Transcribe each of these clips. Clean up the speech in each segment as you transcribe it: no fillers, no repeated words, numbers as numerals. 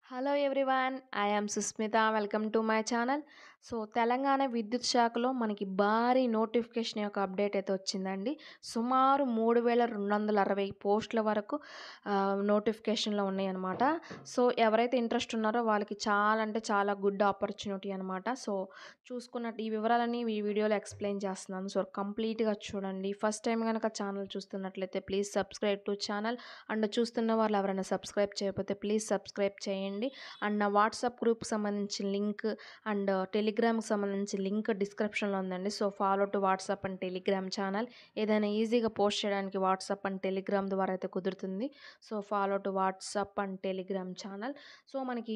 Hello everyone. I am Susmita. Welcome to my channel. Telangana విద్యుత్ శాఖలో మనకి భారీ నోటిఫికేషన్ యొక్క అప్డేట్ అయితే వచ్చిందండి. సుమారు 3260 పోస్టుల వరకు నోటిఫికేషన్‌లో ఉన్నాయన్నమాట. ఎవరైతే ఇంట్రెస్ట్ ఉన్నారో వాళ్ళకి చాలా అంటే చాలా గుడ్ ఆపర్చునిటీ అనమాట. చూసుకున్నట్టు ఈ వివరాలన్నీ ఈ వీడియోలో ఎక్స్‌ప్లెయిన్ చేస్తున్నాను. కంప్లీట్‌గా చూడండి. ఫస్ట్ టైం గనక ఛానల్ చూస్తున్నట్లయితే please subscribe to channel. And చూస్తున్న వాళ్ళు ఎవరైనా సబ్స్క్రైబ్ చేయకపోతే ప్లీజ్ సబ్స్క్రైబ్ చేయండి. అండ్ నా వాట్సాప్ గ్రూప్కి సంబంధించిన లింక్ అండ్ టెలిగ్రామ్కి సంబంధించిన లింక్ డిస్క్రిప్షన్లో ఉందండి. Follow to WhatsApp and Telegram channel. ఏదైనా ఈజీగా పోస్ట్ చేయడానికి వాట్సాప్ అండ్ టెలిగ్రామ్ ద్వారా అయితే కుదురుతుంది. Follow to WhatsApp and Telegram channel. మనకి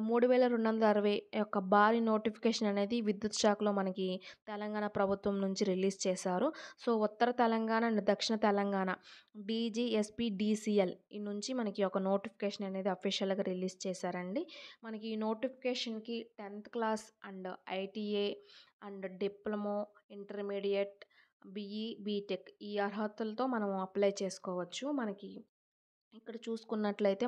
3260 యొక్క భారీ నోటిఫికేషన్ అనేది విద్యుత్ శాఖలో మనకి తెలంగాణ ప్రభుత్వం నుంచి రిలీజ్ చేశారు. ఉత్తర తెలంగాణ అండ్ దక్షిణ తెలంగాణ DGSPDCL ఈ నుంచి మనకి ఒక నోటిఫికేషన్ అనేది అఫీషియల్‌గా రిలీజ్ చేశారండి. మనకి ఈ నోటిఫికేషన్‌కి 10th class and ITI and diploma, intermediate, BTech ఈ అర్హతలతో మనం అప్లై చేసుకోవచ్చు. ఇక్కడ చూసుకున్నట్లయితే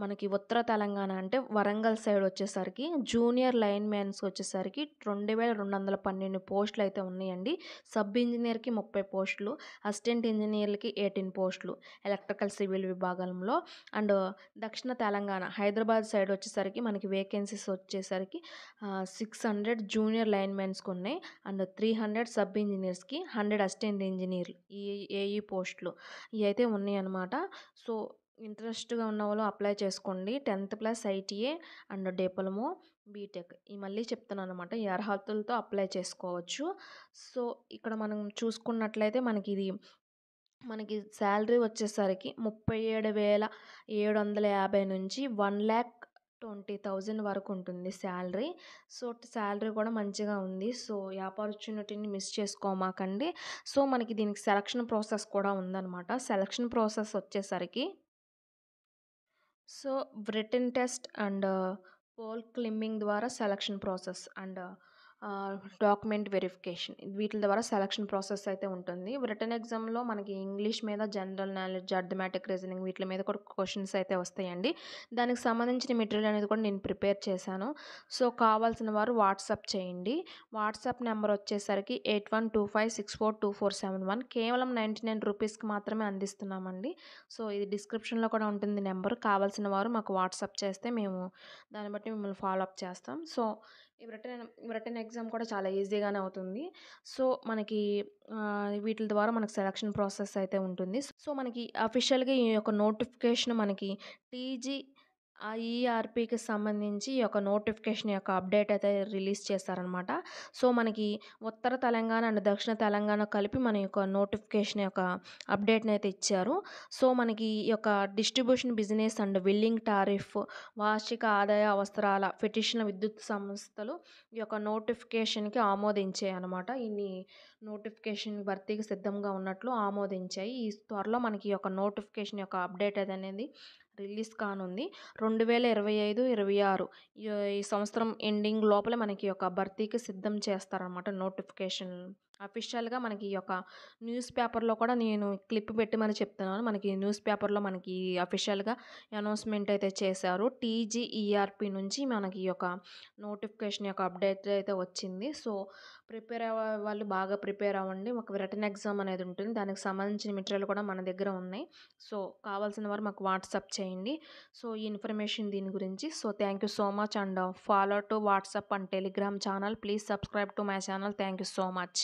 మనకి ఉత్తర తెలంగాణ అంటే వరంగల్ సైడ్ వచ్చేసరికి జూనియర్ లైన్ మ్యాన్స్ వచ్చేసరికి 2212 పోస్టులు అయితే ఉన్నాయండి. సబ్ ఇంజనీర్కి 30 పోస్టులు, అసిస్టెంట్ ఇంజనీర్లకి 18 పోస్టులు ఎలక్ట్రికల్ సివిల్ విభాగంలో. అండ్ దక్షిణ తెలంగాణ హైదరాబాద్ సైడ్ వచ్చేసరికి మనకి వేకెన్సీస్ వచ్చేసరికి 600 జూనియర్ లైన్ మ్యాన్స్కి ఉన్నాయి. అండ్ 300 సబ్ ఇంజనీర్స్కి, 100 అసిస్టెంట్ ఇంజనీర్లు ఏఈ పోస్టులు ఇవి అయితే ఉన్నాయి అన్నమాట. ఇంట్రెస్ట్‌గా ఉన్నవాళ్ళు అప్లై చేసుకోండి. 10th plus ITI and diploma, BTech మళ్ళీ చెప్తున్నానన్నమాట. ఈ అర్హతలతో అప్లై చేసుకోవచ్చు. ఇక్కడ మనం చూసుకున్నట్లయితే మనకి శాలరీ వచ్చేసరికి 37,750 నుంచి 1,20,000 వరకు ఉంటుంది శాలరీ. శాలరీ కూడా మంచిగా ఉంది. ఈ ఆపర్చునిటీని మిస్ చేసుకోమాకండి. మనకి దీనికి సెలక్షన్ ప్రాసెస్ కూడా ఉందన్నమాట. సెలక్షన్ ప్రాసెస్ వచ్చేసరికి రిటన్ టెస్ట్ అండ్ పోల్ క్లింబింగ్ ద్వారా selection process and document verification వీటి ద్వారా సెలక్షన్ ప్రాసెస్ అయితే ఉంటుంది. రిటన్ ఎగ్జామ్లో మనకి ఇంగ్లీష్ మీద జనరల్ నాలెడ్జ్, అర్థమెటిక్, రీజనింగ్ వీటి మీద కూడా క్వశ్చన్స్ అయితే వస్తాయండి. దానికి సంబంధించిన మెటీరియల్ అనేది కూడా నేను ప్రిపేర్ చేశాను. కావాల్సిన వారు వాట్సాప్ చేయండి. వాట్సాప్ నెంబర్ వచ్చేసరికి 8125642471. కేవలం 99 రూపీస్కి మాత్రమే అందిస్తున్నామండి. ఇది డిస్క్రిప్షన్లో కూడా ఉంటుంది నెంబర్. కావాల్సిన వారు మాకు వాట్సాప్ చేస్తే మేము దాన్ని బట్టి మిమ్మల్ని ఫాలో అప్ చేస్తాం. ఈ రిటన్ ఎగ్జామ్ కూడా చాలా ఈజీగానే అవుతుంది. మనకి వీటి ద్వారా మనకి సెలక్షన్ ప్రాసెస్ అయితే ఉంటుంది. మనకి అఫీషియల్‌గా ఈ యొక్క నోటిఫికేషన్ మనకి ఈఆర్పీకి సంబంధించి ఈ యొక్క నోటిఫికేషన్ యొక్క అప్డేట్ అయితే రిలీజ్ చేశారనమాట. మనకి ఉత్తర తెలంగాణ అండ్ దక్షిణ తెలంగాణ కలిపి మన యొక్క నోటిఫికేషన్ యొక్క అప్డేట్ని అయితే ఇచ్చారు. మనకి ఈ యొక్క distribution business and billing tariff, వార్షిక ఆదాయ అవసరాల ఫెటిషన్ విద్యుత్ సంస్థలు ఈ యొక్క నోటిఫికేషన్కి ఆమోదించాయి అనమాట. ఇన్ని నోటిఫికేషన్ భర్తీకి సిద్ధంగా ఉన్నట్లు ఆమోదించాయి. ఈ త్వరలో మనకి ఈ యొక్క నోటిఫికేషన్ యొక్క అప్డేట్ అనేది రిలీజ్ కానుంది. 2025-26 ఈ సంవత్సరం ఎండింగ్ లోపల మనకి యొక్క భర్తీకి సిద్ధం చేస్తారనమాట నోటిఫికేషన్. అఫీషియల్‌గా మనకి ఈ యొక్క న్యూస్ పేపర్లో కూడా నేను క్లిప్ పెట్టి మరి చెప్తున్నాను. మనకి న్యూస్ పేపర్లో మనకి అఫీషియల్‌గా అనౌన్స్మెంట్ అయితే చేశారు. టీజీఈఆర్పీ నుంచి మనకి ఈ యొక్క నోటిఫికేషన్ యొక్క అప్డేట్ అయితే వచ్చింది. ప్రిపేర్ అయ్యే వాళ్ళు బాగా ప్రిపేర్ అవ్వండి. ఒక రిటన్ ఎగ్జామ్ అనేది ఉంటుంది. దానికి సంబంధించిన మెటీరియల్ కూడా మన దగ్గర ఉన్నాయి. కావాల్సిన వారు మాకు వాట్సాప్ చేయండి. ఈ ఇన్ఫర్మేషన్ దీని గురించి. Thank you so much and follow to WhatsApp and Telegram channel. Please subscribe to my channel. Thank you so much.